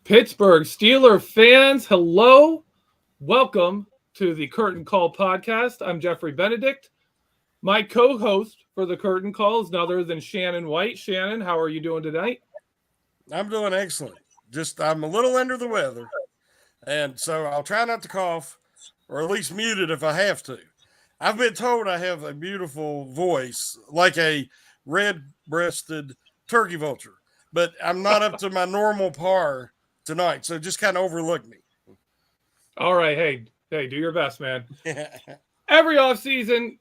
Pittsburgh Steelers fans, hello. Welcome to the Curtain Call podcast. I'm Jeffrey Benedict. My co-host for the Curtain Call is none other than Shannon White. Shannon, how are you doing tonight? I'm doing excellent. I'm a little under the weather, and so I'll try not to cough, or at least mute it if I have to. I've been told I have a beautiful voice, like a red-breasted turkey vulture, but I'm not up to my normal par tonight, so just kind of overlook me. All right, hey, do your best, man. Every offseason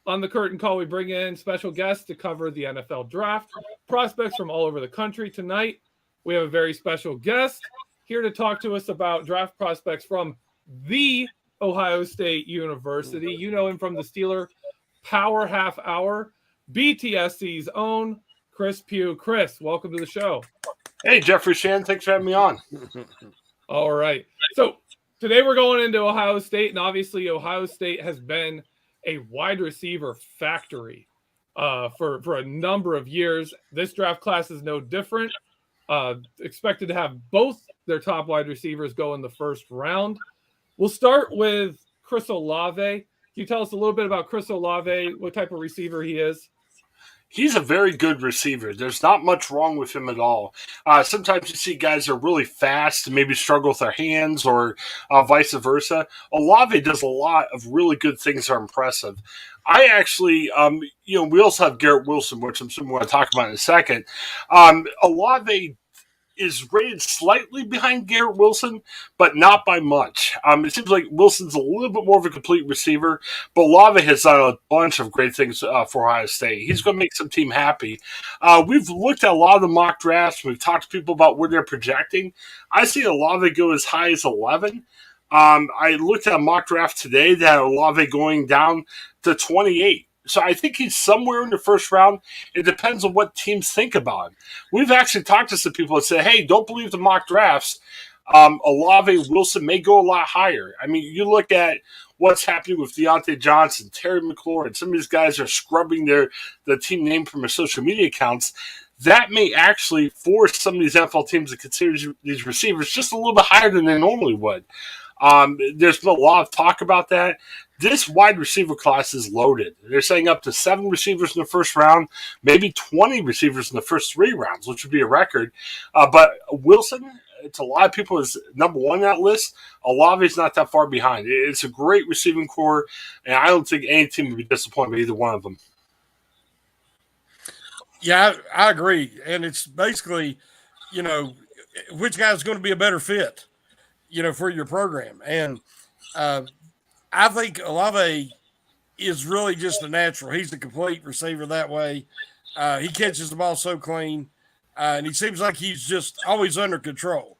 on the Curtain Call, we bring in special guests to cover the NFL draft, prospects from all over the country. Tonight, we have a very special guest here to talk to us about draft prospects from the Ohio State University. You know him from the Steeler Power Half Hour, BTSC's own Chris Pugh. Chris, welcome to the show. Hey, Jeffrey, Shannon, thanks for having me on. All right. So today we're going into Ohio State, and obviously Ohio State has been a wide receiver factory for a number of years. This draft class is no different. Expected to have both their top wide receivers go in the first round. We'll start with Chris Olave. Can you tell us a little bit about Chris Olave, what type of receiver he is? He's a very good receiver. There's not much wrong with him at all. Sometimes you see guys that are really fast and maybe struggle with their hands or vice versa. Olave does a lot of really good things that are impressive. I actually, we also have Garrett Wilson, which I'm assuming we're going to talk about in a second. Olave is rated slightly behind Garrett Wilson, but not by much. It seems like Wilson's a little bit more of a complete receiver, but Olave has done a bunch of great things for Ohio State. He's going to make some team happy. We've looked at a lot of the mock drafts. We've talked to people about where they're projecting. I see Olave go as high as 11. I looked at a mock draft today that had Olave going down to 28. So I think he's somewhere in the first round. It depends on what teams think about him. We've actually talked to some people that say, hey, don't believe the mock drafts. Olave Wilson may go a lot higher. I mean, you look at what's happening with Deontay Johnson, Terry McLaurin. Some of these guys are scrubbing the team name from their social media accounts. That may actually force some of these NFL teams to consider these receivers just a little bit higher than they normally would. There's been a lot of talk about that. This wide receiver class is loaded. They're saying up to 7 receivers in the first round, maybe 20 receivers in the first 3 rounds, which would be a record. But Wilson, to a lot of people, is number one on that list. Olave's not that far behind. It's a great receiving core, and I don't think any team would be disappointed with either one of them. Yeah, I agree. And it's basically, which guy's going to be a better fit, for your program. And I think Olave is really just a natural. He's a complete receiver that way. He catches the ball so clean, and he seems like he's just always under control.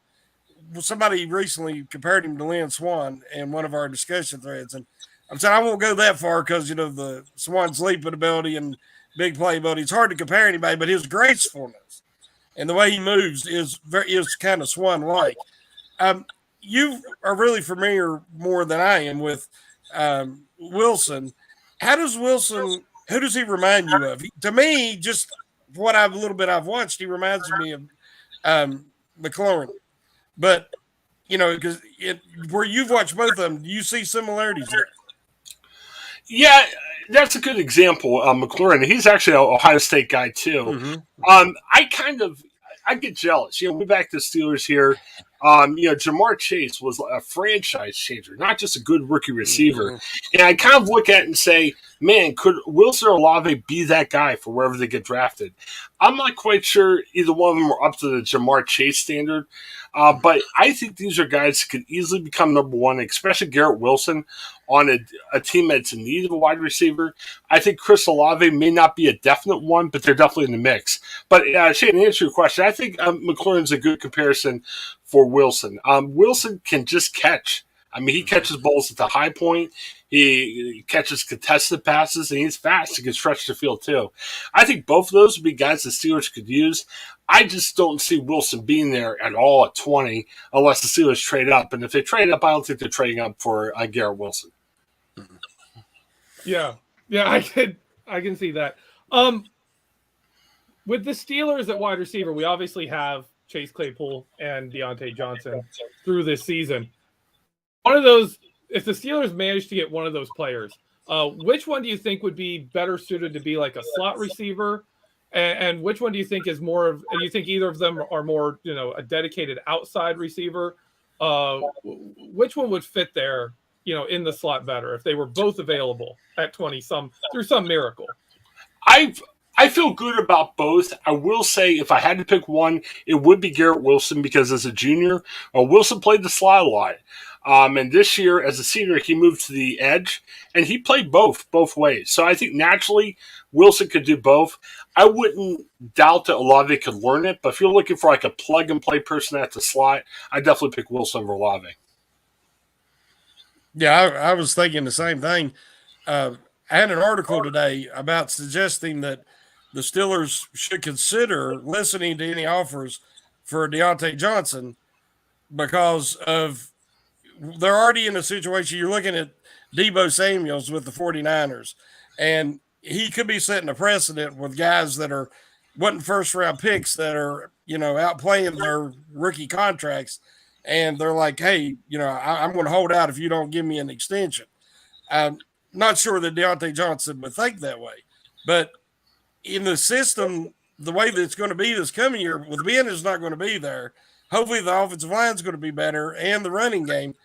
Somebody recently compared him to Lynn Swan in one of our discussion threads, and I'm saying I won't go that far because, the Swan's leaping ability and big play ability. It's hard to compare anybody, but his gracefulness and the way he moves is kind of Swan-like. You are really familiar more than I am with Wilson. Who does he remind you of? To me, just what I've watched, he reminds me of McLaurin. But, because where you've watched both of them, do you see similarities there? Yeah, that's a good example. McLaurin, he's actually an Ohio State guy too. Mm-hmm. I get jealous. We're back to the Steelers here. Jamar Chase was a franchise changer, not just a good rookie receiver. Mm-hmm. And I kind of look at it and say, man, could Wilson or Olave be that guy for wherever they get drafted? I'm not quite sure either one of them are up to the Jamar Chase standard. But I think these are guys who could easily become number one, especially Garrett Wilson on a team that's in need of a wide receiver. I think Chris Olave may not be a definite one, but they're definitely in the mix. But Shane, to answer your question, I think McLaurin's a good comparison for Wilson. Wilson can just catch. I mean, he catches balls at the high point. He catches contested passes, and he's fast. He can stretch the field, too. I think both of those would be guys the Steelers could use. I just don't see Wilson being there at all at 20 unless the Steelers trade up. And if they trade up, I don't think they're trading up for Garrett Wilson. Yeah, I can see that. With the Steelers at wide receiver, we obviously have Chase Claypool and Deontay Johnson through this season. One of those, if the Steelers manage to get one of those players, which one do you think would be better suited to be like a slot receiver? And which one do you think is more of, do you think either of them are more, a dedicated outside receiver? Which one would fit there, in the slot better if they were both available at 20 through some miracle? I feel good about both. I will say if I had to pick one, it would be Garrett Wilson because as a junior, Wilson played the slot a lot. And this year, as a senior, he moved to the edge, and he played both ways. So I think naturally Wilson could do both. I wouldn't doubt that Olave could learn it, but if you're looking for like a plug-and-play person at the slot, I definitely pick Wilson over Olave. Yeah, I was thinking the same thing. I had an article today about suggesting that the Steelers should consider listening to any offers for Deontay Johnson because they're already in a situation. You're looking at Deebo Samuels with the 49ers, and he could be setting a precedent with guys that wasn't first-round picks that are, outplaying their rookie contracts, and they're like, hey, I'm going to hold out if you don't give me an extension. I'm not sure that Deontay Johnson would think that way, but in the system, the way that it's going to be this coming year, with Ben is not going to be there. Hopefully the offensive line is going to be better and the running game.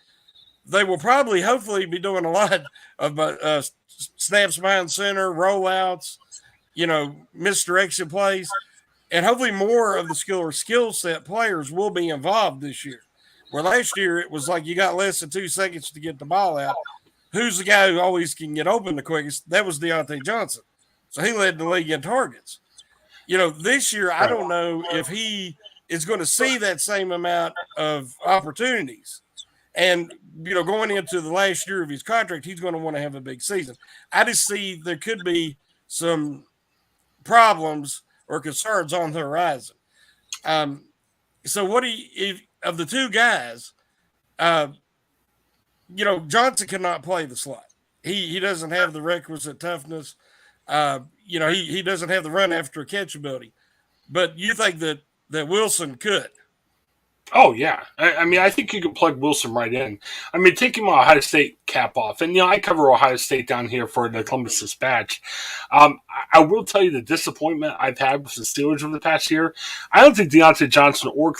They will probably, hopefully, be doing a lot of snaps behind center, rollouts, misdirection plays, and hopefully more of the skill set players will be involved this year. Where last year it was like you got less than 2 seconds to get the ball out. Who's the guy who always can get open the quickest? That was Deontay Johnson. So he led the league in targets. This year I don't know if he is going to see that same amount of opportunities. And, going into the last year of his contract, he's going to want to have a big season. I just see there could be some problems or concerns on the horizon. So what of the two guys, Johnson cannot play the slot. He doesn't have the requisite toughness. He doesn't have the run after catch ability. But you think that Wilson could? Oh, yeah. I think you could plug Wilson right in. Take him Ohio State cap off. And, I cover Ohio State down here for the Columbus Dispatch. I will tell you the disappointment I've had with the Steelers over the past year. I don't think Deontay Johnson or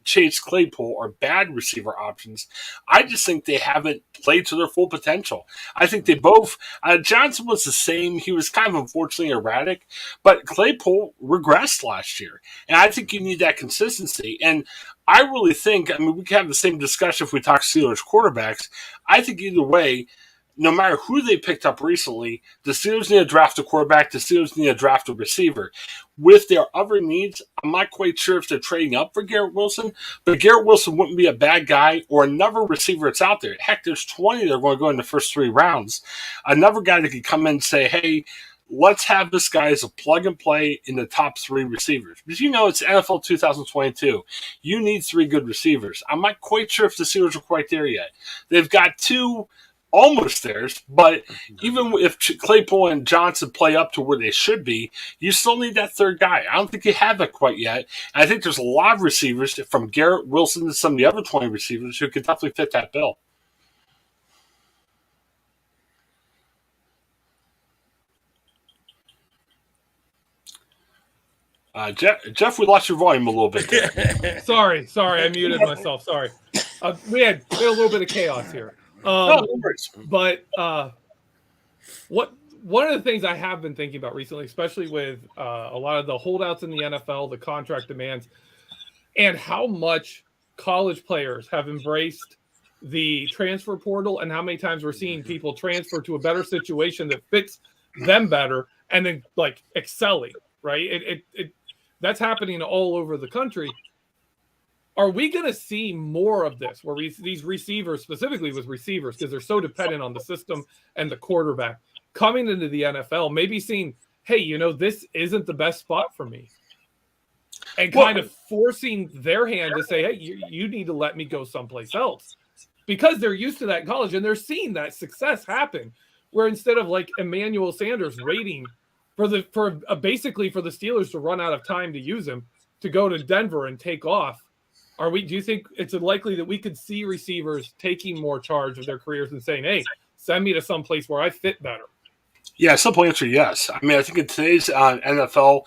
Chase Claypool are bad receiver options. I just think they haven't played to their full potential. I think they both, Johnson was the same. He was kind of unfortunately erratic, but Claypool regressed last year. And I think you need that consistency. And I really think, we can have the same discussion if we talk Steelers quarterbacks. I think either way, no matter who they picked up recently, the Steelers need to draft a quarterback, the Steelers need to draft a receiver. With their other needs, I'm not quite sure if they're trading up for Garrett Wilson, but Garrett Wilson wouldn't be a bad guy or another receiver that's out there. Heck, there's 20 that are going to go in the first 3 rounds. Another guy that could come in and say, hey, let's have this guy as a plug and play in the top 3 receivers. Because it's NFL 2022. You need 3 good receivers. I'm not quite sure if the Steelers are quite there yet. They've got 2 almost theirs, but even if Claypool and Johnson play up to where they should be, you still need that 3rd guy. I don't think you have that quite yet. And I think there's a lot of receivers, from Garrett Wilson to some of the other 20 receivers, who could definitely fit that bill. Jeff, we lost your volume a little bit there. Sorry, I muted myself. Sorry. We had a little bit of chaos here. But one of the things I have been thinking about recently, especially with a lot of the holdouts in the NFL, the contract demands, and how much college players have embraced the transfer portal, and how many times we're seeing people transfer to a better situation that fits them better, and then excelling. Right? That's happening all over the country. Are we going to see more of this where these receivers, specifically with receivers, because they're so dependent on the system and the quarterback, coming into the NFL, maybe seeing, hey, this isn't the best spot for me, and kind of forcing their hand to say, hey, you need to let me go someplace else, because they're used to that in college and they're seeing that success happen, where instead of Emmanuel Sanders waiting basically for the Steelers to run out of time to use him, to go to Denver and take off. Do you think it's likely that we could see receivers taking more charge of their careers and saying, hey, send me to some place where I fit better? Yeah, simple answer, yes. I mean, I think in today's NFL,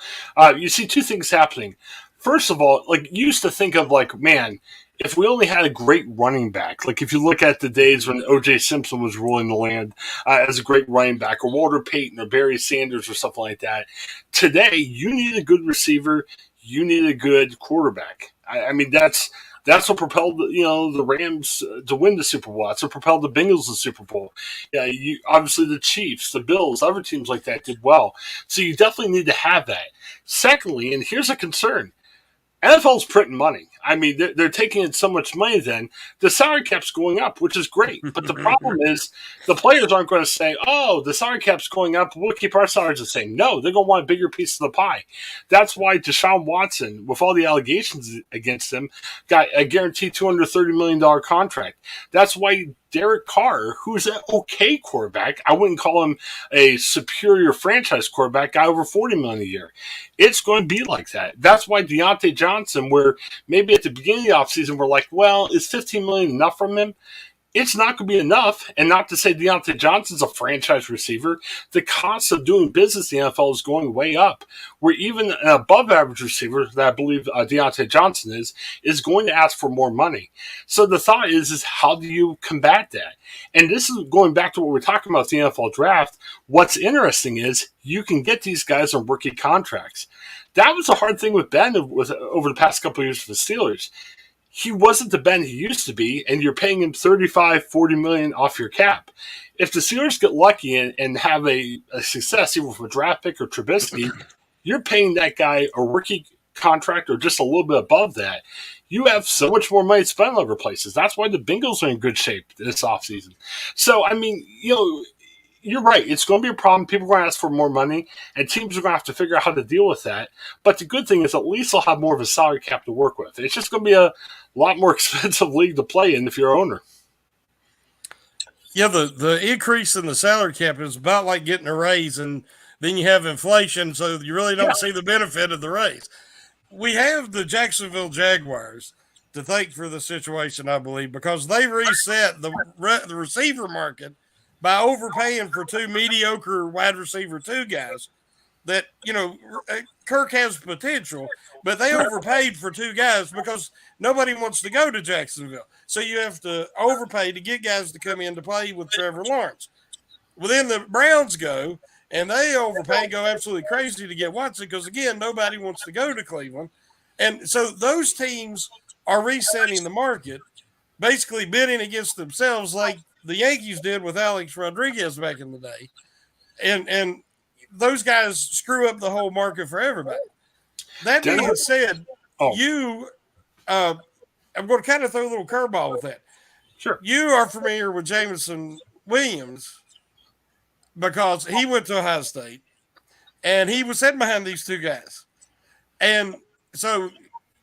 you see two things happening. First of all, like, you used to think of, like, man, if we only had a great running back, like if you look at the days when O.J. Simpson was ruling the land as a great running back, or Walter Payton or Barry Sanders or something like that, today you need a good receiver, you need a good quarterback. I mean, that's what propelled the Rams to win the Super Bowl. That's what propelled the Bengals to the Super Bowl. Yeah, obviously the Chiefs, the Bills, other teams like that did well. So you definitely need to have that. Secondly, and here's a concern, NFL's printing money. I mean, they're taking in so much money then. The salary cap's going up, which is great. But the problem is the players aren't going to say, oh, the salary cap's going up, we'll keep our salaries the same. No, they're going to want a bigger piece of the pie. That's why Deshaun Watson, with all the allegations against him, got a guaranteed $230 million contract. That's why Derek Carr, who's an okay quarterback, I wouldn't call him a superior franchise quarterback, got over $40 million a year. It's going to be like that. That's why Deontay Johnson, where maybe at the beginning of the offseason we're like, well, is $15 million enough from him? It's not going to be enough. And not to say Deontay Johnson's a franchise receiver. The cost of doing business in the NFL is going way up, where even an above-average receiver, that I believe Deontay Johnson is going to ask for more money. So the thought is how do you combat that? And this is going back to what we're talking about, the NFL draft. What's interesting is you can get these guys on rookie contracts. That was a hard thing with Ben over the past couple of years for the Steelers. He wasn't the Ben he used to be, and you're paying him $35-40 million off your cap. If the Steelers get lucky and have a success, either with a draft pick or Trubisky, you're paying that guy a rookie contract or just a little bit above that. You have so much more money to spend on other places. That's why the Bengals are in good shape this offseason. So, I mean, you're right. It's going to be a problem. People are going to ask for more money, and teams are going to have to figure out how to deal with that. But the good thing is at least they'll have more of a salary cap to work with. It's just going to be a lot more expensive league to play in if you're an owner. Yeah, the increase in the salary cap is about like getting a raise, and then you have inflation, so you really don't see the benefit of the raise. We have the Jacksonville Jaguars to thank for the situation, I believe, because they reset the receiver market by overpaying for two mediocre wide receiver 2 guys that, Kirk has potential, but they overpaid for 2 guys because nobody wants to go to Jacksonville. So you have to overpay to get guys to come in to play with Trevor Lawrence. Well, then the Browns go, and they overpay, go absolutely crazy to get Watson because, again, nobody wants to go to Cleveland. And so those teams are resetting the market, basically bidding against themselves like the Yankees did with Alex Rodriguez back in the day. And those guys screw up the whole market for everybody. That being said, I'm going to kind of throw a little curveball with that. Sure. You are familiar with Jameson Williams because he went to Ohio State, and he was sitting behind these 2 guys. And so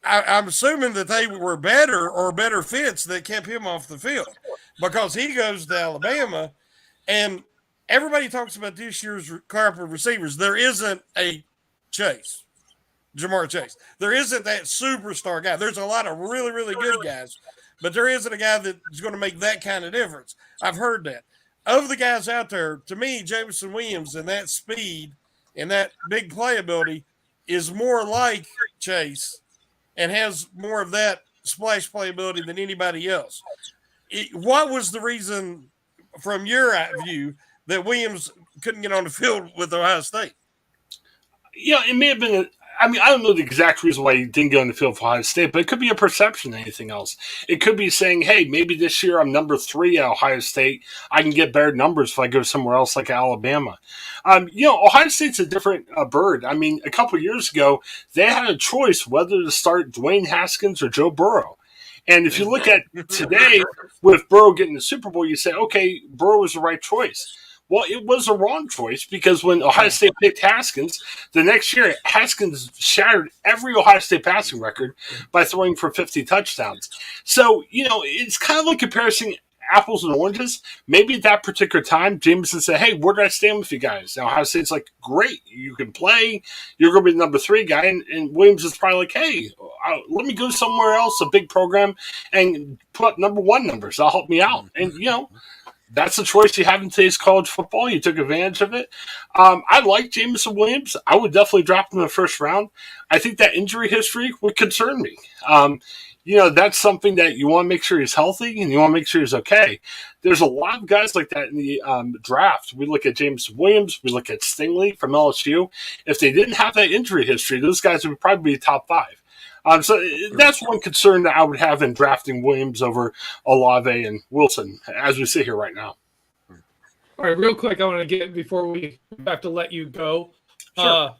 I'm assuming that they were better fits that kept him off the field because he goes to Alabama, and everybody talks about this year's crop of receivers. There isn't a Jamar Chase. There isn't that superstar guy. There's a lot of really, really good guys, but there isn't a guy that's going to make that kind of difference. I've heard that. Of the guys out there, to me, Jameson Williams and that speed and that big playability is more like Chase and has more of that splash playability than anybody else. What was the reason, from your view, that Williams couldn't get on the field with Ohio State? Yeah, it may have been I don't know the exact reason why he didn't get on the field for Ohio State, but it could be a perception than anything else. It could be saying, hey, maybe this year I'm number 3 at Ohio State. I can get better numbers if I go somewhere else like Alabama. Ohio State's a different bird. I mean, a couple of years ago, they had a choice whether to start Dwayne Haskins or Joe Burrow. And if you look at today, with Burrow getting the Super Bowl, you say, okay, Burrow was the right choice. Well, it was a wrong choice because when Ohio State picked Haskins, the next year, Haskins shattered every Ohio State passing record by throwing for 50 touchdowns. So, it's kind of like comparison apples and oranges. Maybe at that particular time, Jameson said, "Hey, where do I stand with you guys?" Now Ohio State's like, "Great, you can play. You're going to be the number 3 guy," and Williams is probably like, "Hey, let me go somewhere else, a big program, and put up number 1 numbers. That'll help me out." And that's the choice you have in today's college football. You took advantage of it. I like Jameson Williams. I would definitely draft him in the first round. I think that injury history would concern me. That's something that you want to make sure he's healthy and you want to make sure he's okay. There's a lot of guys like that in the draft. We look at Jameson Williams. We look at Stingley from LSU. If they didn't have that injury history, those guys would probably be top 5. So that's one concern that I would have in drafting Williams over Olave and Wilson as we sit here right now. All right, real quick, I want to get before we have to let you go. Sure.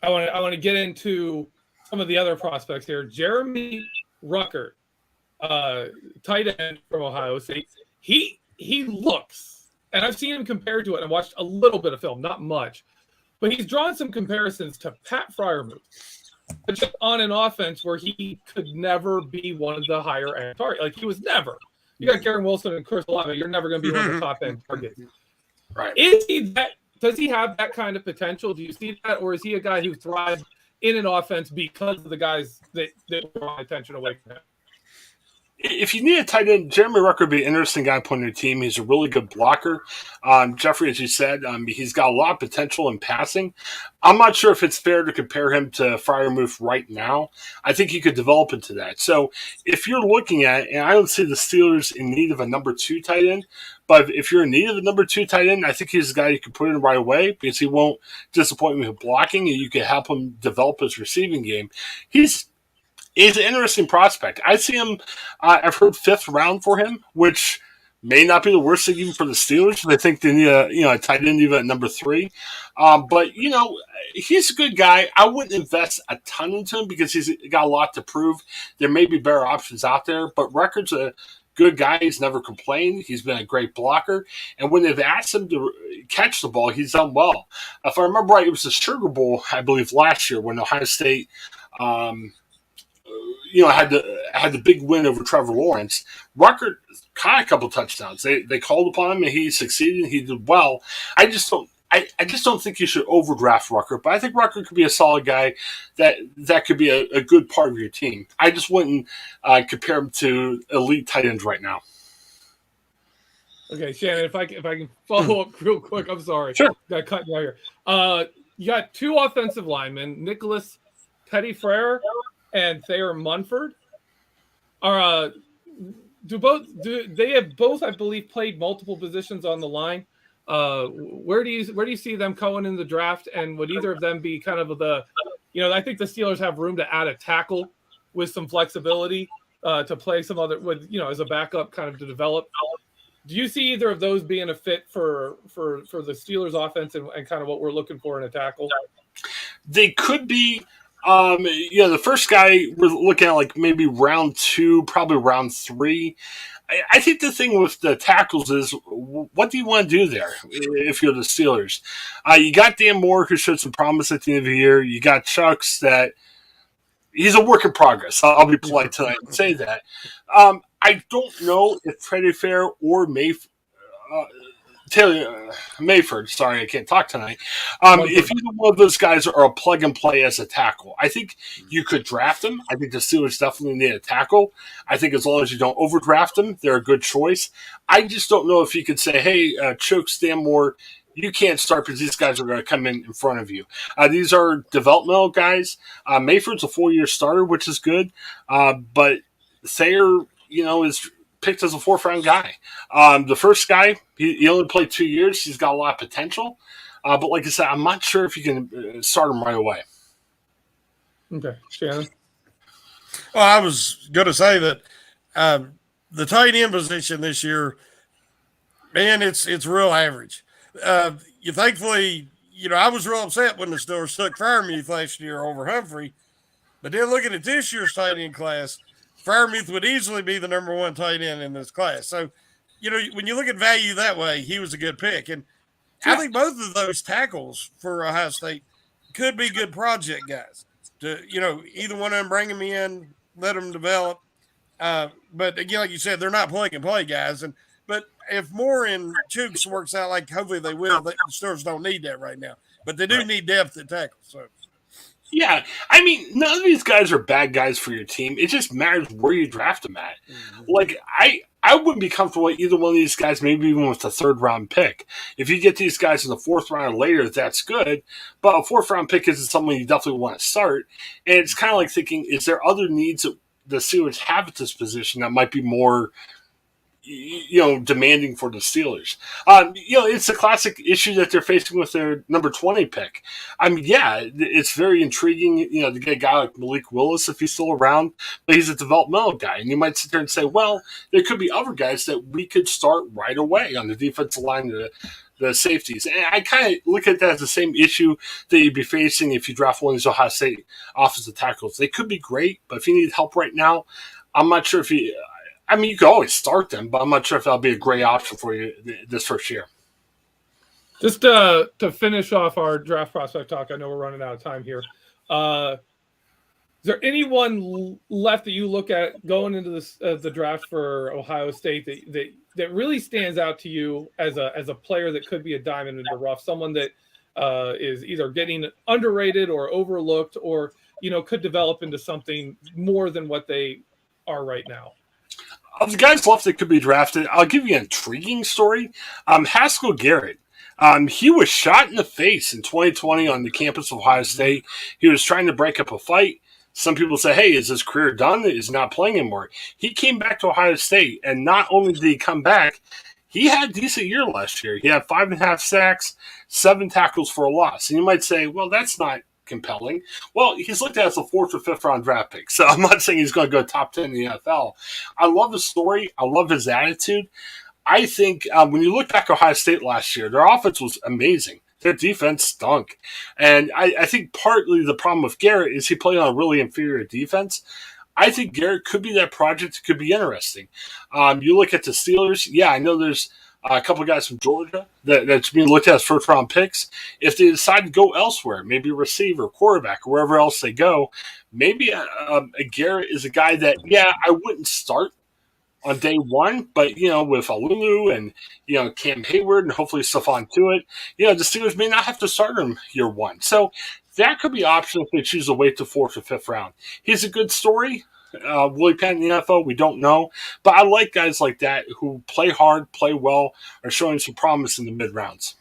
I want to get into some of the other prospects here. Jeremy Rucker, tight end from Ohio State. He looks, and I've seen him compared to it. I watched a little bit of film, not much, but he's drawn some comparisons to Pat Freiermuth. Just on an offense where he could never be one of the higher end targets. Like he was never. You got Garrett Wilson and Chris Olave. You're never going to be one of the top end targets. Right. Is he that? Does he have that kind of potential? Do you see that, or is he a guy who thrives in an offense because of the guys that draw attention away from him? If you need a tight end, Jeremy Rucker would be an interesting guy to put on your team. He's a really good blocker. Jeffrey, as you said, he's got a lot of potential in passing. I'm not sure if it's fair to compare him to Freiermuth right now. I think he could develop into that. So if you're looking at, and I don't see the Steelers in need of a number 2 tight end, but if you're in need of a number 2 tight end, I think he's a guy you can put in right away because he won't disappoint me with blocking, and you can help him develop his receiving game. He's an interesting prospect. I see him, I've heard 5th round for him, which may not be the worst thing even for the Steelers. They think they need a tight end even at number 3. But he's a good guy. I wouldn't invest a ton into him because he's got a lot to prove. There may be better options out there, but Rucker's a good guy. He's never complained. He's been a great blocker. And when they've asked him to catch the ball, he's done well. If I remember right, it was the Sugar Bowl, I believe, last year when Ohio State had the big win over Trevor Lawrence. Rucker caught a couple touchdowns. They called upon him and he succeeded. He did well. I just don't think you should overdraft Rucker, but I think Rucker could be a solid guy that could be a good part of your team. I just wouldn't compare him to elite tight ends right now. Okay, Shannon, if I can follow up real quick, I'm sorry. Sure. Got cut you out here. You got 2 offensive linemen, Nicholas Petty-Frere and Thayer Munford. Do they have both, I believe, played multiple positions on the line? Where do you see them going in the draft? And would either of them be kind of I think the Steelers have room to add a tackle with some flexibility to play some other as a backup kind of to develop. Do you see either of those being a fit for the Steelers offense and kind of what we're looking for in a tackle? They could be. The first guy we're looking at like maybe round 2, probably round 3. I think the thing with the tackles is what do you want to do there if you're the Steelers? You got Dan Moore who showed some promise at the end of the year. You got Chucks that he's a work in progress. I'll be polite tonight and say that. I don't know if Petty-Frere or Mayford, sorry, I can't talk tonight. If either one of those guys are a plug and play as a tackle, I think you could draft them. I think the Steelers definitely need a tackle. I think as long as you don't overdraft them, they're a good choice. I just don't know if you could say, hey, Choke, Stanmore, you can't start because these guys are going to come in front of you. These are developmental guys. Mayford's a 4-year starter, which is good. But Thayer, is picked as a 4th round guy. The first guy, he only played 2 years. He's got a lot of potential. But like I said, I'm not sure if you can start him right away. Okay. Shannon? Well, I was going to say that the tight end position this year, man, it's real average. Thankfully, I was real upset when the Steelers took Freiermuth last year over Humphrey. But then looking at this year's tight end class, Freiermuth would easily be the number 1 tight end in this class. So, when you look at value that way, he was a good pick. And I think both of those tackles for Ohio State could be good project guys. To, either one of them bring them in, let them develop. But again, like you said, they're not plug and play guys. But if Moore and Chooks works out, like hopefully they will, the Steelers don't need that right now. But they do need depth at tackle. So. Yeah, I mean, none of these guys are bad guys for your team. It just matters where you draft them at. Mm-hmm. Like, I wouldn't be comfortable with either one of these guys, maybe even with a third-round pick. If you get these guys in the fourth round or later, that's good. But a fourth-round pick isn't someone you definitely want to start. And it's kind of like thinking, is there other needs that the Steelers have at this position that might be more – demanding for the Steelers. It's a classic issue that they're facing with their number 20 pick. I mean, yeah, it's very intriguing, to get a guy like Malik Willis if he's still around, but he's a developmental guy. And you might sit there and say, well, there could be other guys that we could start right away on the defensive line, the safeties. And I kind of look at that as the same issue that you'd be facing if you draft one of these Ohio State offensive tackles. They could be great, but if you need help right now, I'm not sure if you – I mean, you can always start them, but I'm not sure if that'll be a great option for you this first year. Just to finish off our draft prospect talk, I know we're running out of time here. Is there anyone left that you look at going into the draft for Ohio State that really stands out to you as a player that could be a diamond in the rough, someone that is either getting underrated or overlooked, or could develop into something more than what they are right now? Of the guys left that could be drafted, I'll give you an intriguing story. Haskell Garrett. He was shot in the face in 2020 on the campus of Ohio State. He was trying to break up a fight. Some people say, hey, is his career done? Is not playing anymore. He came back to Ohio State, and not only did he come back, he had a decent year last year. He had 5.5 sacks, 7 tackles for a loss. And you might say, well, that's not compelling. Well, he's looked at as a 4th or 5th round draft pick, so I'm not saying he's going to go top 10 in the NFL. I love his story. I love his attitude. I think when you look back at Ohio State last year, their offense was amazing. Their defense stunk. And I think partly the problem with Garrett is he played on a really inferior defense. I think Garrett could be that project that could be interesting. You look at the Steelers, I know there's a couple of guys from Georgia that's being looked at as first-round picks. If they decide to go elsewhere, maybe receiver, quarterback, or wherever else they go, maybe a Garrett is a guy that, I wouldn't start on day one, but, with Alulu and, Cam Hayward and hopefully Stephon Tuitt, the Steelers may not have to start him year one. So that could be an option if they choose to wait to 4th or 5th round. He's a good story. Will he pan in the NFL? We don't know. But I like guys like that who play hard, play well, are showing some promise in the mid-rounds.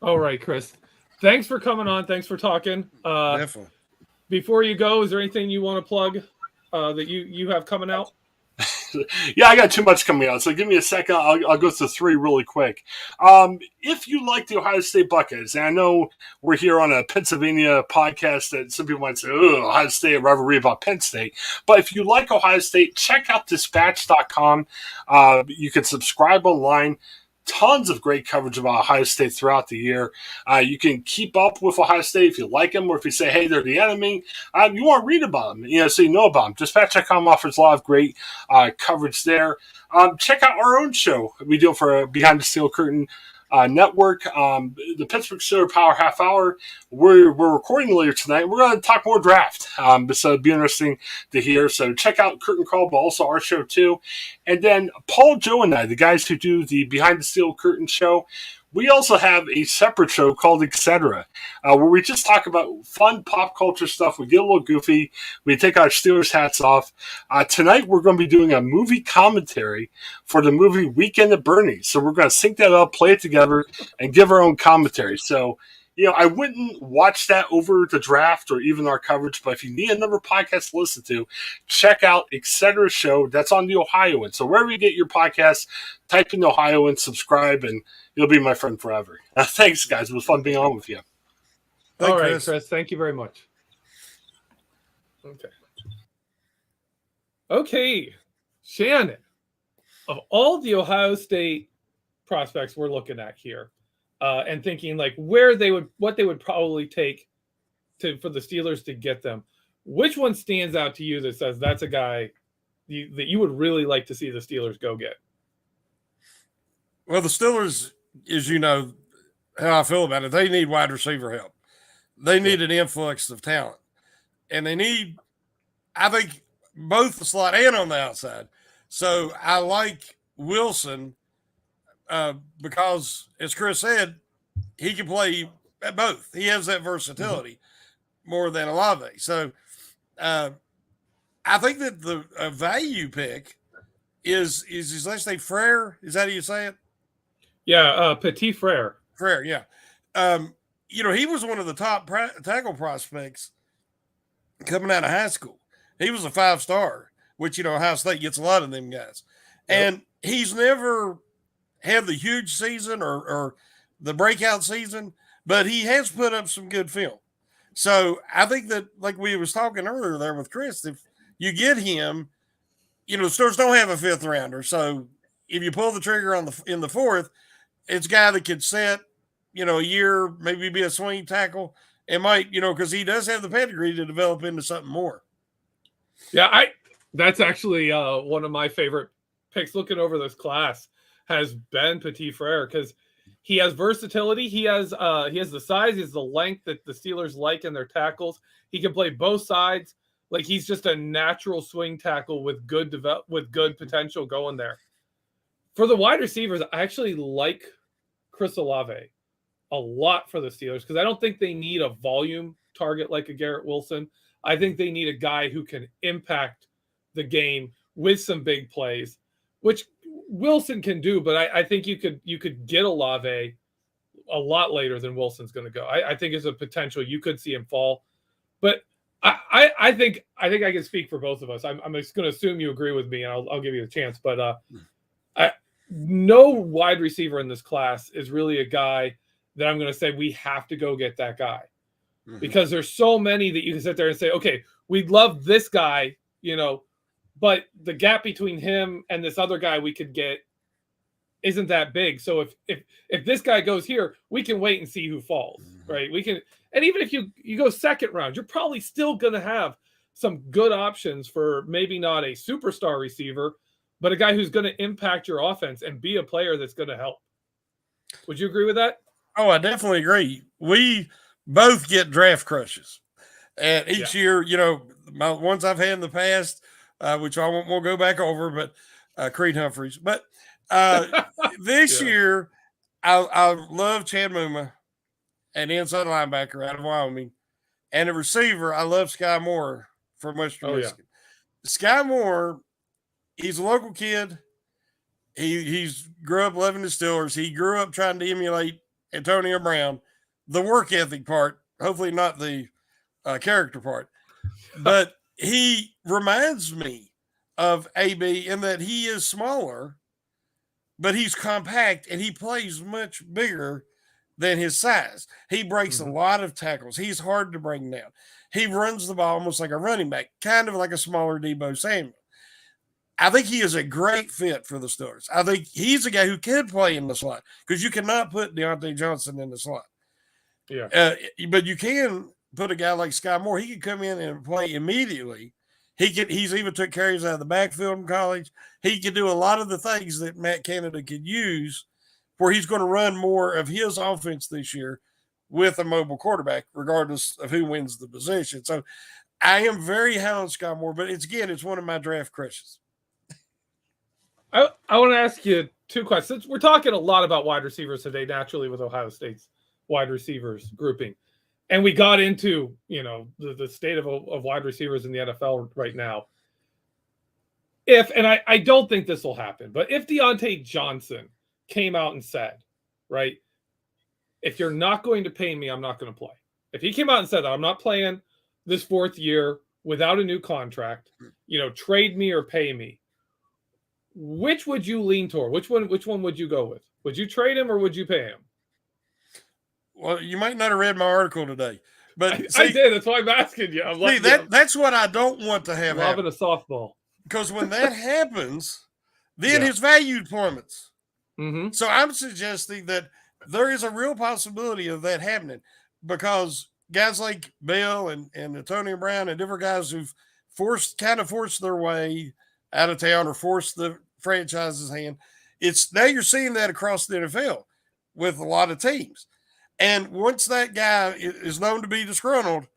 All right, Chris. Thanks for coming on. Thanks for talking. Definitely. Before you go, is there anything you want to plug that you have coming out? I got too much coming out, so give me a second. I'll go through 3 really quick. If you like the Ohio State Buckeyes, and I know we're here on a Pennsylvania podcast that some people might say, Ohio State, I'd rather read about Penn State. But if you like Ohio State, check out dispatch.com. You can subscribe online. Tons of great coverage about Ohio State throughout the year. You can keep up with Ohio State if you like them, or if you say, hey, they're the enemy. You want to read about them, so you know about them. Dispatch.com offers a lot of great coverage there. Check out our own show we do for Behind the Steel Curtain Network, the Pittsburgh Steelers Power Half Hour. We're recording later tonight. We're going to talk more draft, so it'd be interesting to hear. So check out Curtain Call, but also our show too. And then Paul, Joe, and I, the guys who do the Behind the Steel Curtain show, we also have a separate show called Etc., where we just talk about fun pop culture stuff. We get a little goofy. We take our Steelers hats off. Tonight, we're going to be doing a movie commentary for the movie Weekend at Bernie's. So we're going to sync that up, play it together, and give our own commentary. So, I wouldn't watch that over the draft or even our coverage, but if you need another podcast to listen to, check out Etc. show. That's on the Ohioan. So wherever you get your podcast, type in Ohioan, subscribe, and you'll be my friend forever. Thanks, guys. It was fun being on with you. All right, Chris. Thank you very much. Okay. Shannon, of all the Ohio State prospects we're looking at here, and thinking like what they would probably take for the Steelers to get them, which one stands out to you that says that's a guy that you would really like to see the Steelers go get? Well, the Steelers, as you know how I feel about it, they need wide receiver help. They need an influx of talent. And they need, I think both the slot and on the outside. So I like Wilson because, as Chris said, he can play at both. He has that versatility more than Olave. So I think that the value pick is his last name Frere. Is that how you say it? Yeah, Petit Frere. Frere, yeah. He was one of the top tackle prospects coming out of high school. He was a 5-star, which, Ohio State gets a lot of them guys. Yep. And he's never had the huge season or the breakout season, but he has put up some good film. So I think that, like we was talking earlier there with Chris, if you get him, the Stars don't have a 5th rounder. So if you pull the trigger in the 4th, it's a guy that could set, a year, maybe be a swing tackle. It might, because he does have the pedigree to develop into something more. Yeah, that's actually one of my favorite picks looking over this class has been Petit Frere, because he has versatility. He has the size, he has the length that the Steelers like in their tackles. He can play both sides. Like, he's just a natural swing tackle with good potential going there. For the wide receivers, I actually like Chris Olave a lot for the Steelers, because I don't think they need a volume target like a Garrett Wilson. I think they need a guy who can impact the game with some big plays, which Wilson can do, but I think you could get Olave a lot later than Wilson's going to go. I think there's a potential you could see him fall, but I think I can speak for both of us. I'm just going to assume you agree with me, and I'll give you a chance. But no wide receiver in this class is really a guy that I'm going to say we have to go get that guy, because there's so many that you can sit there and say, okay, we'd love this guy, but the gap between him and this other guy we could get isn't that big. So if this guy goes here, we can wait and see who falls, right? We can, and even if you go 2nd round, you're probably still going to have some good options for maybe not a superstar receiver, but a guy who's going to impact your offense and be a player that's going to help. Would you agree with that? Oh, I definitely agree. We both get draft crushes. And each year, my ones I've had in the past, which I won't go back over, but Creed Humphreys. But this year, I love Chad Muma, an inside linebacker out of Wyoming. And a receiver, I love Sky Moore from Western Michigan. Sky Moore, he's a local kid. He's grew up loving the Steelers. He grew up trying to emulate Antonio Brown, the work ethic part, hopefully not the character part. But he reminds me of AB in that he is smaller, but he's compact and he plays much bigger than his size. He breaks a lot of tackles. He's hard to bring down. He runs the ball almost like a running back, kind of like a smaller Deebo Samuel. I think he is a great fit for the Steelers. I think he's a guy who could play in the slot, because you cannot put Deontay Johnson in the slot. Yeah. But you can put a guy like Sky Moore. He could come in and play immediately. He's even took carries out of the backfield in college. He could do a lot of the things that Matt Canada could use, where he's going to run more of his offense this year with a mobile quarterback, regardless of who wins the position. So I am very high on Sky Moore, but it's one of my draft crushes. I want to ask you 2 questions. We're talking a lot about wide receivers today, naturally, with Ohio State's wide receivers grouping. And we got into, the state of wide receivers in the NFL right now. And I don't think this will happen, but if Deontay Johnson came out and said, right, if you're not going to pay me, I'm not going to play. If he came out and said that, I'm not playing this 4th year without a new contract, trade me or pay me, which would you lean toward? Which one would you go with? Would you trade him or would you pay him? Well, you might not have read my article today, but I did. That's why I'm asking you. That's what I don't want to have happen. Lobbing a softball. Because when that happens, then his value plummets. So I'm suggesting that there is a real possibility of that happening, because guys like Bell and Antonio Brown and different guys who've forced their way out of town or forced the franchise's hand. Now you're seeing that across the NFL with a lot of teams. And once that guy is known to be disgruntled,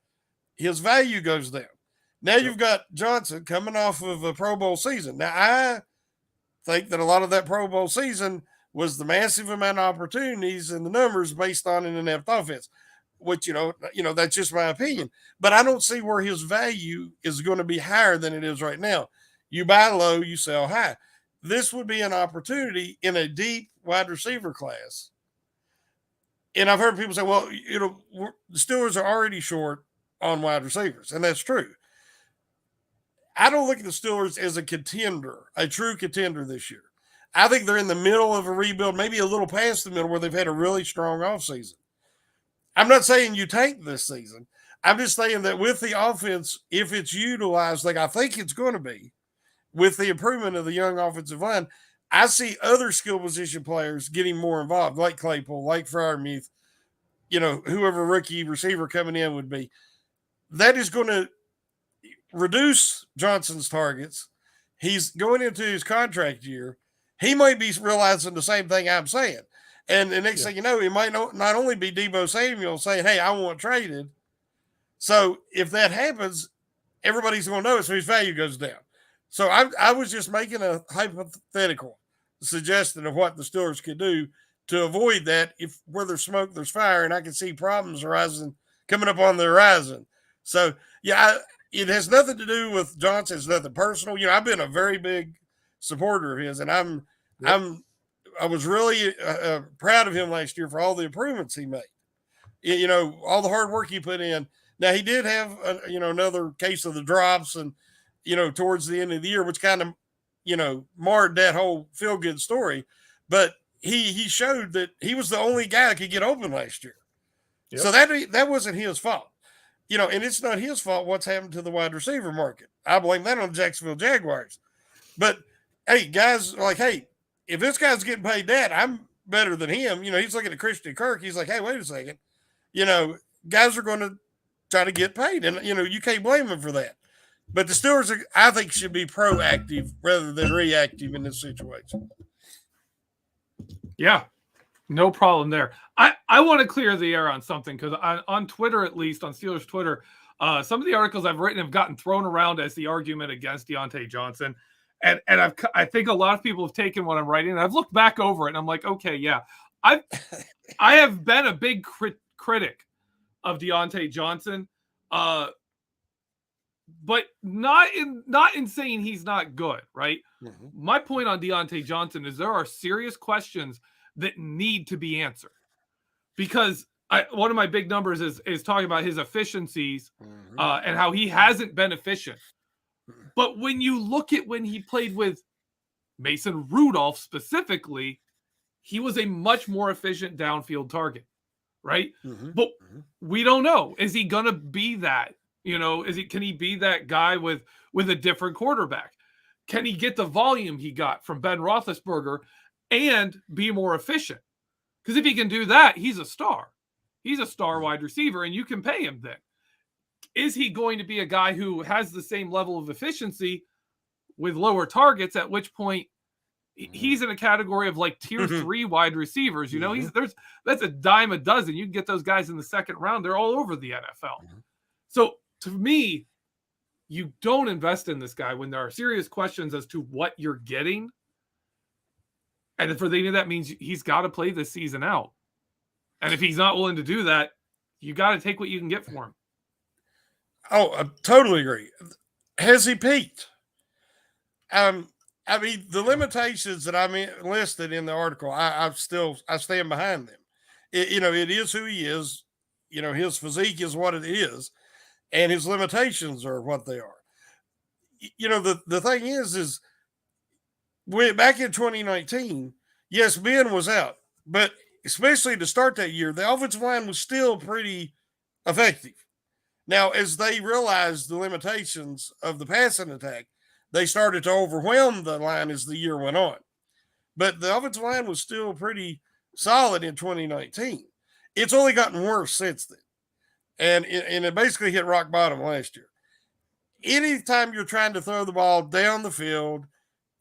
his value goes down. Now you've got Johnson coming off of a Pro Bowl season. Now, I think that a lot of that Pro Bowl season was the massive amount of opportunities and the numbers based on an inept offense, which, that's just my opinion. But I don't see where his value is going to be higher than it is right now. You buy low, you sell high. This would be an opportunity in a deep wide receiver class. And I've heard people say, well, the Steelers are already short on wide receivers, and that's true. I don't look at the Steelers as a contender, a true contender this year. I think they're in the middle of a rebuild, maybe a little past the middle, where they've had a really strong offseason. I'm not saying you tank this season. I'm just saying that with the offense, if it's utilized like I think it's going to be, with the improvement of the young offensive line, I see other skill position players getting more involved, like Claypool, like Freiermuth, whoever rookie receiver coming in would be. That is going to reduce Johnson's targets. He's going into his contract year. He might be realizing the same thing I'm saying. And the next thing you know, it might not only be Deebo Samuel saying, hey, I want traded. So if that happens, everybody's going to know it, so his value goes down. So I was just making a hypothetical suggestion of what the Steelers could do to avoid that. If where there's smoke, there's fire, and I can see problems coming up on the horizon. So, it has nothing to do with Johnson. It's nothing personal. I've been a very big supporter of his, and I was really proud of him last year for all the improvements he made. All the hard work he put in. Now he did have another case of the drops, and towards the end of the year, which kind of marred that whole feel good story. But he showed that he was the only guy that could get open last year. Yep. So that wasn't his fault. And it's not his fault what's happened to the wide receiver market. I blame that on the Jacksonville Jaguars. But, hey, guys, if this guy's getting paid that, I'm better than him. He's looking at Christian Kirk. He's like, hey, wait a second. Guys are going to try to get paid. And, you can't blame him for that. But the Steelers, I think, should be proactive rather than reactive in this situation. Yeah. No problem there. I want to clear the air on something because on Twitter, at least on Steelers Twitter, some of the articles I've written have gotten thrown around as the argument against Deontay Johnson. And I think a lot of people have taken what I'm writing. And I've looked back over it and I'm like, okay, yeah. I have been a big critic of Deontay Johnson, but not in saying he's not good, right? Mm-hmm. My point on Deontay Johnson is there are serious questions that need to be answered because one of my big numbers is talking about his efficiencies and how he hasn't been efficient. But when you look at when he played with Mason Rudolph specifically, he was a much more efficient downfield target, right? Mm-hmm. But we don't know. Is he going to be that? Can he be that guy with a different quarterback? Can he get the volume he got from Ben Roethlisberger and be more efficient? Because if he can do that, he's a star. He's a star wide receiver, and you can pay him then. Is he going to be a guy who has the same level of efficiency with lower targets, at which point he's in a category of like tier 3 wide receivers? That's a dime a dozen. You can get those guys in the second round. They're all over the NFL. So to me, you don't invest in this guy when there are serious questions as to what you're getting. And for that means he's got to play this season out. And if he's not willing to do that, you got to take what you can get for him. Oh, I totally agree. Has he peaked? The limitations that I listed in the article, I stand behind them. It is who he is. His physique is what it is, and his limitations are what they are. The thing is back in 2019, yes, Ben was out, but especially to start that year, the offensive line was still pretty effective. Now, as they realized the limitations of the passing attack, they started to overwhelm the line as the year went on. But the offensive line was still pretty solid in 2019. It's only gotten worse since then. And it basically hit rock bottom last year. Anytime you're trying to throw the ball down the field,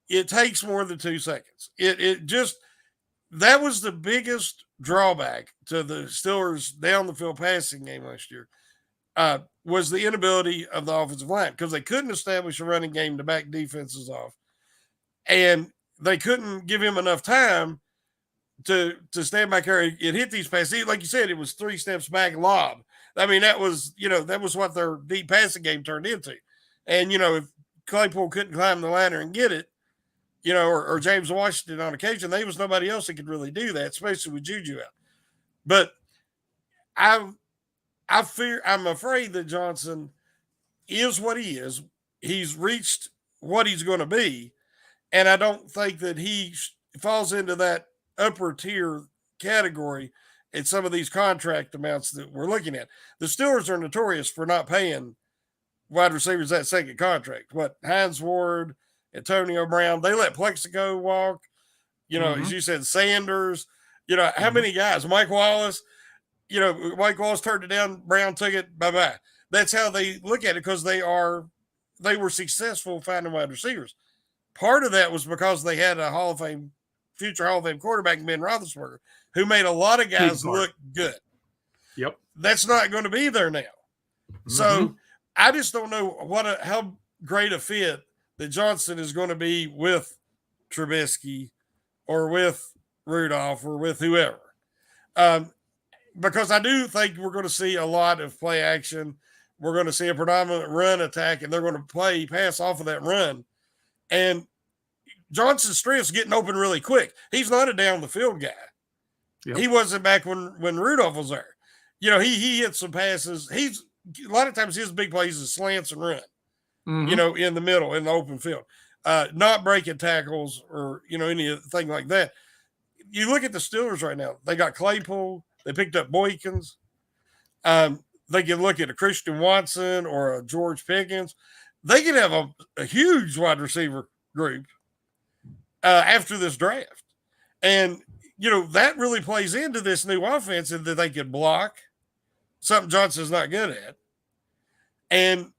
it takes more than 2 seconds. That was the biggest drawback to the Steelers' down the field passing game last year. was the inability of the offensive line because they couldn't establish a running game to back defenses off. And they couldn't give him enough time to stand back there and hit these passes. Like you said, it was 3 steps back lob. I mean, that was what their deep passing game turned into. And, if Claypool couldn't climb the ladder and get it, or James Washington on occasion, there was nobody else that could really do that, especially with Juju out. But I'm afraid that Johnson is what he is. He's reached what he's going to be. And I don't think that he falls into that upper tier category in some of these contract amounts that we're looking at. The Steelers are notorious for not paying wide receivers that second contract. What, Hines Ward, Antonio Brown, they let Plexico walk, as you said, Sanders, how many guys, Mike Wallace, Mike Wallace turned it down, Brown took it, bye-bye. That's how they look at it because they were successful finding wide receivers. Part of that was because they had a future Hall of Fame quarterback, Ben Roethlisberger, who made a lot of guys look good. Yep. That's not going to be there now. Mm-hmm. So I just don't know how great a fit that Johnson is going to be with Trubisky or with Rudolph or with whoever. Because I do think we're going to see a lot of play action. We're going to see a predominant run attack, and they're going to pass off of that run. And Johnson's strength is getting open really quick. He's not a down the field guy. Yep. He wasn't back when Rudolph was there. He hit some passes. A lot of times his big plays is slants and run, in the middle, in the open field, not breaking tackles or, anything like that. You look at the Steelers right now, they got Claypool, they picked up Boykins. They can look at a Christian Watson or a George Pickens. They could have a huge wide receiver group after this draft. And, that really plays into this new offense that they could block, something Johnson's not good at. And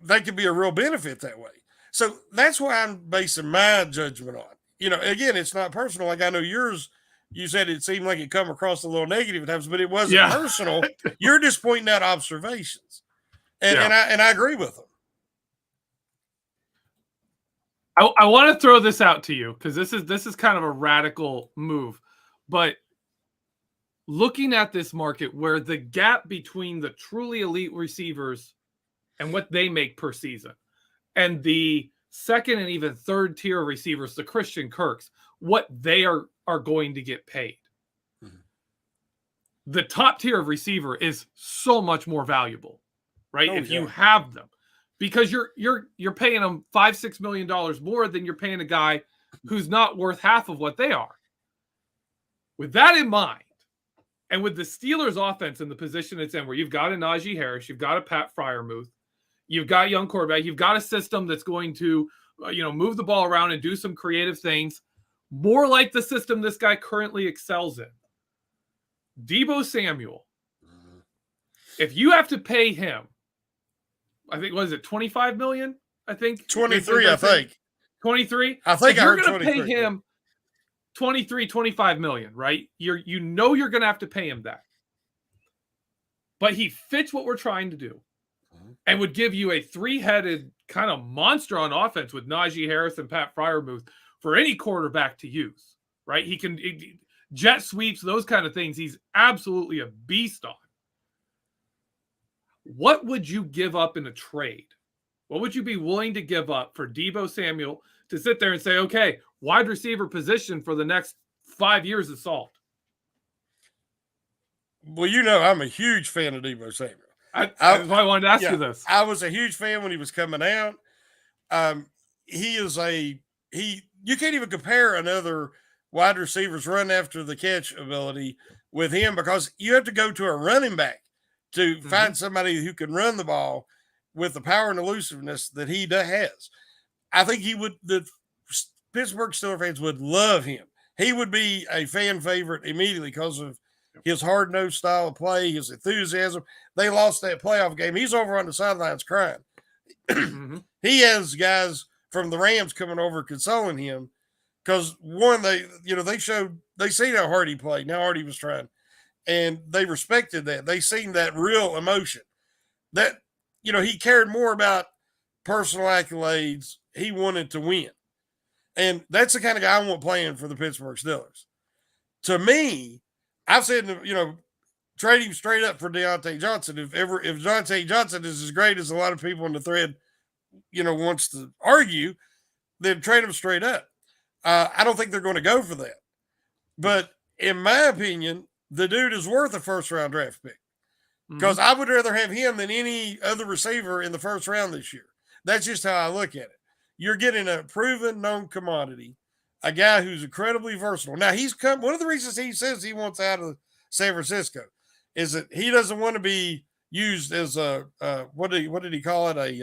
that could be a real benefit that way. So that's why I'm basing my judgment on. Again, it's not personal. Like I know yours, you said it seemed like it come across a little negative at times, but it wasn't personal. You're just pointing out observations. And I agree with them. I want to throw this out to you because this is kind of a radical move. But looking at this market where the gap between the truly elite receivers and what they make per season and the second and even third tier receivers, the Christian Kirks, what they are going to get paid. Mm-hmm. The top tier of receiver is so much more valuable, right? If you have them, because you're paying them $5-6 million more than you're paying a guy who's not worth half of what they are. With that in mind, and with the Steelers offense in the position it's in, where you've got a Najee Harris, you've got a Pat Freiermuth, you've got young quarterback, you've got a system that's going to, move the ball around and do some creative things, more like the system this guy currently excels in. Deebo Samuel, if you have to pay him, I think, was it $25 million? I think 23. I think 23. I think you're going to pay him 25 million, right? You're going to have to pay him that. But he fits what we're trying to do and would give you a 3-headed kind of monster on offense with Najee Harris and Pat Freiermuth for any quarterback to use, right? He can jet sweeps, those kind of things. He's absolutely a beast on. What would you give up in a trade? What would you be willing to give up for Deebo Samuel to sit there and say, okay, wide receiver position for the next 5 years is solved? Well, I'm a huge fan of Deebo Samuel. That's why I wanted to ask you this. I was a huge fan when he was coming out. You can't even compare another wide receiver's run after the catch ability with him because you have to go to a running back to find somebody who can run the ball with the power and elusiveness that he has. I think the Pittsburgh Steelers fans would love him. He would be a fan favorite immediately because of his hard-nosed style of play, his enthusiasm. They lost that playoff game. He's over on the sidelines crying. He has guys from the Rams coming over consoling him because they seen how hard he played, how hard he was trying, and they respected that. They seen that real emotion. That he cared more about personal accolades. He wanted to win. And that's the kind of guy I want playing for the Pittsburgh Steelers. To me, I've said, trade him straight up for Deontay Johnson. If Deontay Johnson is as great as a lot of people in the thread, wants to argue, then trade him straight up. I don't think they're going to go for that. But in my opinion, the dude is worth a first-round draft pick. Because I would rather have him than any other receiver in the first round this year. That's just how I look at it. You're getting a proven, known commodity, a guy who's incredibly versatile. Now, one of the reasons he says he wants out of San Francisco is that he doesn't want to be used as what did he call it?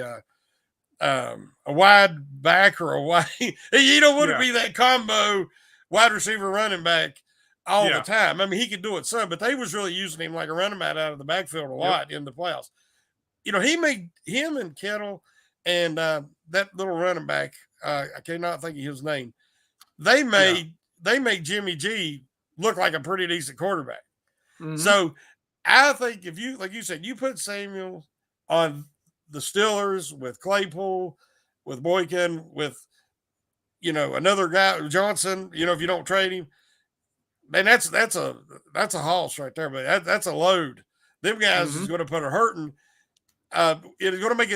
A wide back or a wide. You don't want to be that combo wide receiver running back all the time. I mean, he could do it some, but they was really using him like a running back out of the backfield a lot in the playoffs. He made him and Kittle and that little running back. I cannot think of his name. They made Jimmy G look like a pretty decent quarterback. So I think if you, like you said, you put Samuel on the Steelers with Claypool, with Boykin, with another guy, Johnson, if you don't trade him, man, that's a hoss right there, but that's a load. Them guys is going to put a hurting. It is going to make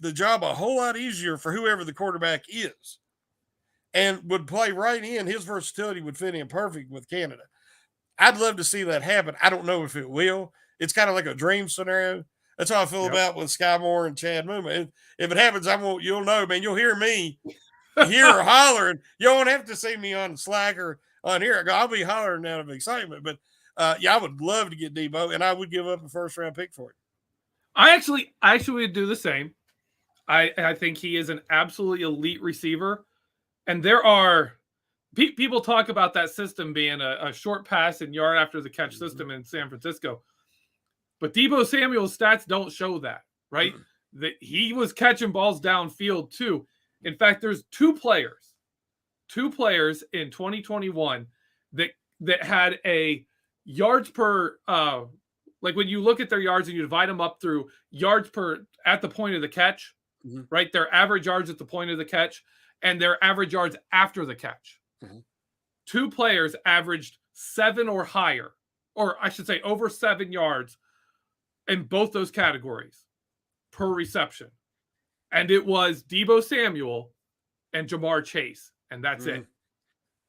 the job a whole lot easier for whoever the quarterback is, and would play right in. His versatility would fit in perfect with Canada. I'd love to see that happen. I don't know if it will. It's kind of like a dream scenario. That's how I feel about with Sky Moore and Chad Muma. If it happens, you'll know, man. You'll hear me here hollering. You won't have to see me on Slack or on here. I'll be hollering out of excitement. But I would love to get Deebo, and I would give up a first-round pick for it. I actually would do the same. I think he is an absolutely elite receiver, and there are people talk about that system being a short pass and yard after the catch system in San Francisco. But Deebo Samuel's stats don't show that, right? That he was catching balls downfield too. In fact, there's two players in 2021 that had a yards per, like when you look at their yards and you divide them up through yards per at the point of the catch, right? Their average yards at the point of the catch and their average yards after the catch. Two players averaged 7 or higher, or I should say over 7 yards in both those categories per reception. And it was Deebo Samuel and Jamar Chase. And that's it.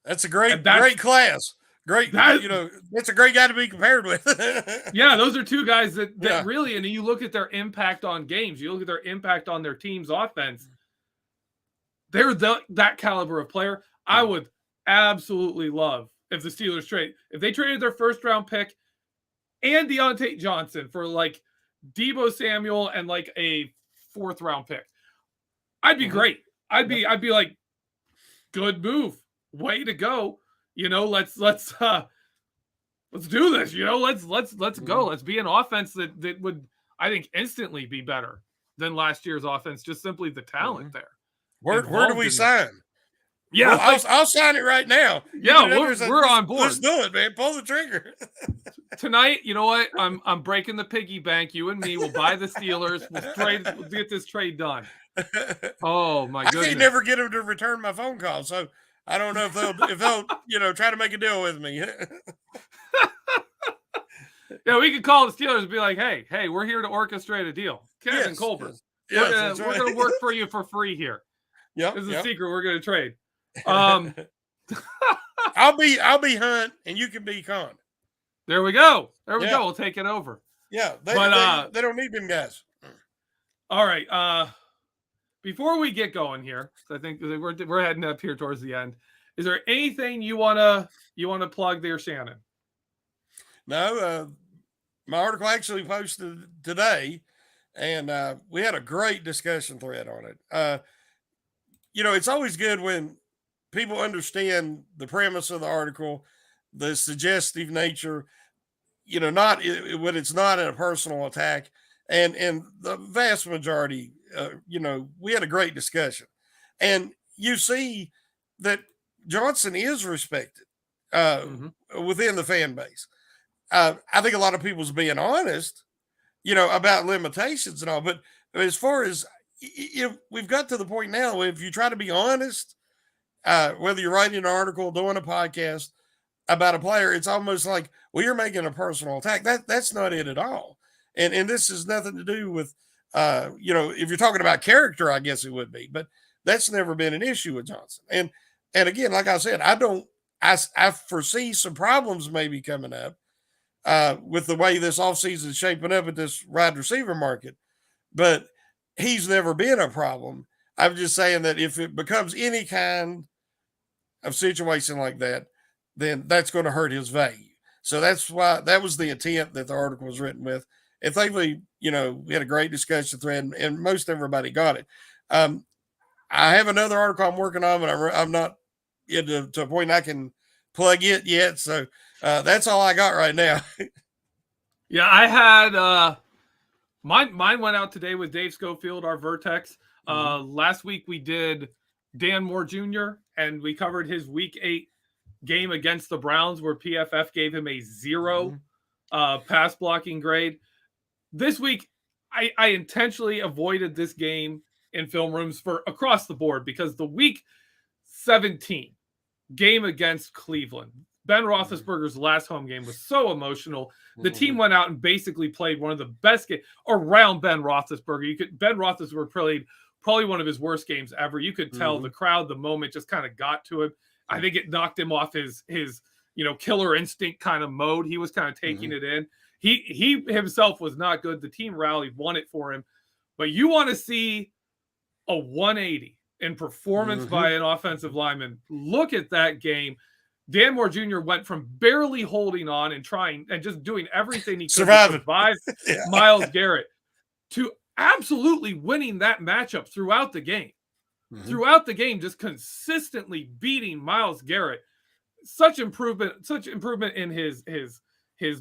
That's a great class. Great. It's a great guy to be compared with. Yeah. Those are two guys that really, and you look at their impact on games, you look at their impact on their team's offense. They're that caliber of player. I would absolutely love if the Steelers traded their first round pick and Deontay Johnson for like Deebo Samuel and like a 4th round pick. I'd be great. I'd be like, good move. Way to go. Let's do this. Let's go. Let's be an offense that would, I think, instantly be better than last year's offense. Just simply the talent there. Where do we sign? Yeah, well, I'll sign it right now. Yeah, we're on board. Let's do it, man. Pull the trigger. Tonight, you know what? I'm breaking the piggy bank. You and me will buy the Steelers. We'll get this trade done. Oh my goodness! I can't never get them to return my phone call, so I don't know if they'll try to make a deal with me. Yeah, we could call the Steelers and be like, hey, we're here to orchestrate a deal. Kevin Colbert. We're gonna work for you for free here. Yeah, this is a secret. We're gonna trade. I'll be Hunt and you can be Con. There we go. We'll take it over. Yeah, they don't need them guys. All right. Before we get going here, I think we're heading up here towards the end. Is there anything you wanna plug there, Shannon? No, my article actually posted today, and we had a great discussion thread on it. It's always good when people understand the premise of the article, the suggestive nature, not when it's not a personal attack. And the vast majority, we had a great discussion. And you see that Johnson is respected within the fan base. I think a lot of people's being honest, about limitations and all. But as far as if we've got to the point now, if you try to be honest, whether you're writing an article, doing a podcast about a player, it's almost like, well, you're making a personal attack. That's not it at all. And this has nothing to do with, if you're talking about character, I guess it would be, but that's never been an issue with Johnson. And again, like I said, I foresee some problems maybe coming up with the way this offseason is shaping up at this wide receiver market, but he's never been a problem. I'm just saying that if it becomes any kind of situation like that, then that's going to hurt his value. So that's why that was the intent that the article was written with. And thankfully, we had a great discussion thread, and most everybody got it. I have another article I'm working on, but I'm not to a point I can plug it yet. So that's all I got right now. Yeah, I had mine went out today with Dave Schofield, our Vertex. Last week we did Dan Moore Jr., and we covered his Week 8 game against the Browns where PFF gave him a 0 pass blocking grade. This week, I intentionally avoided this game in film rooms for across the board because the Week 17 game against Cleveland, Ben Roethlisberger's last home game, was so emotional. The team went out and basically played one of the best games around Ben Roethlisberger. Ben Roethlisberger played probably one of his worst games ever. You could tell the crowd, the moment just kind of got to him. I think it knocked him off his killer instinct kind of mode. He was kind of taking it in. He himself was not good. The team rallied, won it for him. But you want to see a 180 in performance by an offensive lineman. Look at that game. Dan Moore Jr. went from barely holding on and trying and just doing everything he could to survive Myles Garrett to absolutely winning that matchup throughout the game. Throughout the game, just consistently beating Myles Garrett. Such improvement in his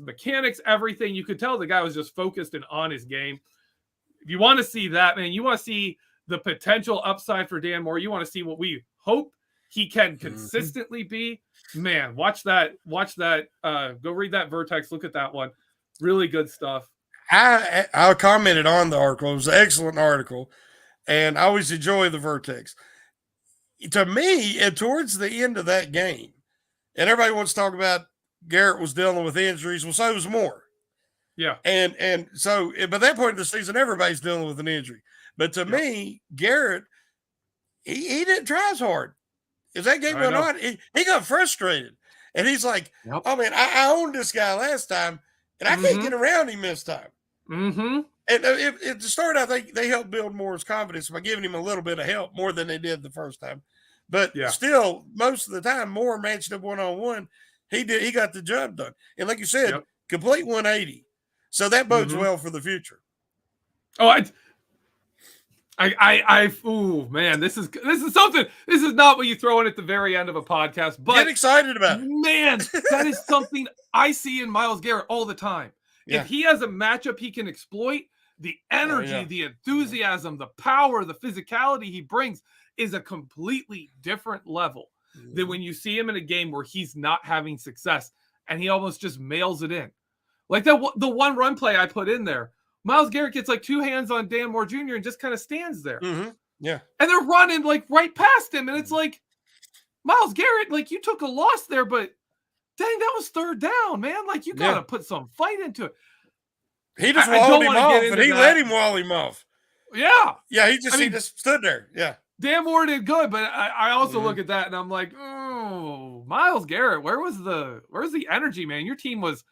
mechanics, everything. You could tell the guy was just focused and on his game. If you want to see that, man, you want to see the potential upside for Dan Moore. You want to see what we hope he can consistently be. Man, watch that. Go read that Vertex. Look at that one. Really good stuff. I commented on the article. It was an excellent article. And I always enjoy the Vertex. To me, and towards the end of that game, and everybody wants to talk about Garrett was dealing with injuries. Well, so was Moore. Yeah. And so by that point in the season, everybody's dealing with an injury. But to me, Garrett, he didn't try as hard. As that game went on, he got frustrated. And he's like, oh, man, I owned this guy last time, and I can't get around him this time. And at the start, I think they helped build Moore's confidence by giving him a little bit of help more than they did the first time. But still, most of the time, Moore matched up one-on-one. He got the job done. And like you said, complete 180. So that bodes well for the future. Oh, man, this is something. This is not what you throw in at the very end of a podcast. But get excited about it. Man, that is something I see in Myles Garrett all the time. If he has a matchup he can exploit, the energy, the enthusiasm, the power, the physicality he brings is a completely different level than when you see him in a game where he's not having success and he almost just mails it in. Like the one run play I put in there, Myles Garrett gets like two hands on Dan Moore Jr. and just kind of stands there. Yeah. And they're running like right past him. And it's like, Myles Garrett, like you took a loss there, but dang, that was third down, man. Like you got to put some fight into it. He just walled him off, and he let him wall him off. Yeah. Yeah, he just stood there. Yeah. Dan Moore did good, but I also look at that and I'm like, oh, Myles Garrett, where's the energy, man? Your team was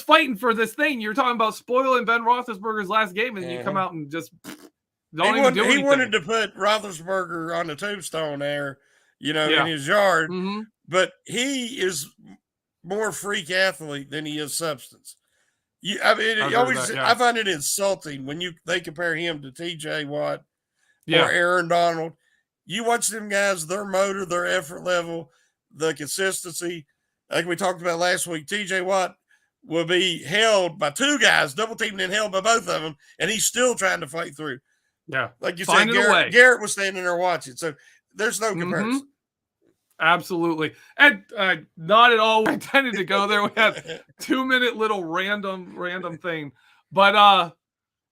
fighting for this thing. You're talking about spoiling Ben Roethlisberger's last game, and you come out and just don't even do anything. He wanted to put Roethlisberger on the tombstone there, in his yard, but he is more freak athlete than he is substance. I find it insulting when they compare him to TJ Watt or Aaron Donald. You watch them guys, their motor, their effort level, the consistency. Like we talked about last week, TJ Watt will be held by two guys, double teamed and held by both of them, and he's still trying to fight through. Yeah. Like you said, Garrett was standing there watching. So there's no comparison. Absolutely. And not at all intended to go there. We had 2-minute little random thing. But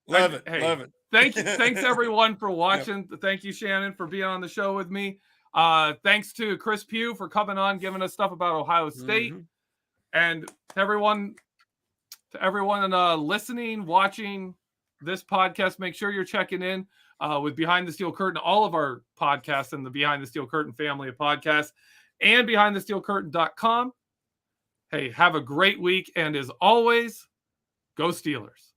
love it. Thanks everyone for watching. Yep. Thank you, Shannon, for being on the show with me. Thanks to Chris Pugh for coming on, giving us stuff about Ohio State, and to everyone listening, watching this podcast. Make sure you're checking in with Behind the Steel Curtain, all of our podcasts in the Behind the Steel Curtain family of podcasts, and BehindTheSteelCurtain.com. Hey, have a great week, and as always, go Steelers.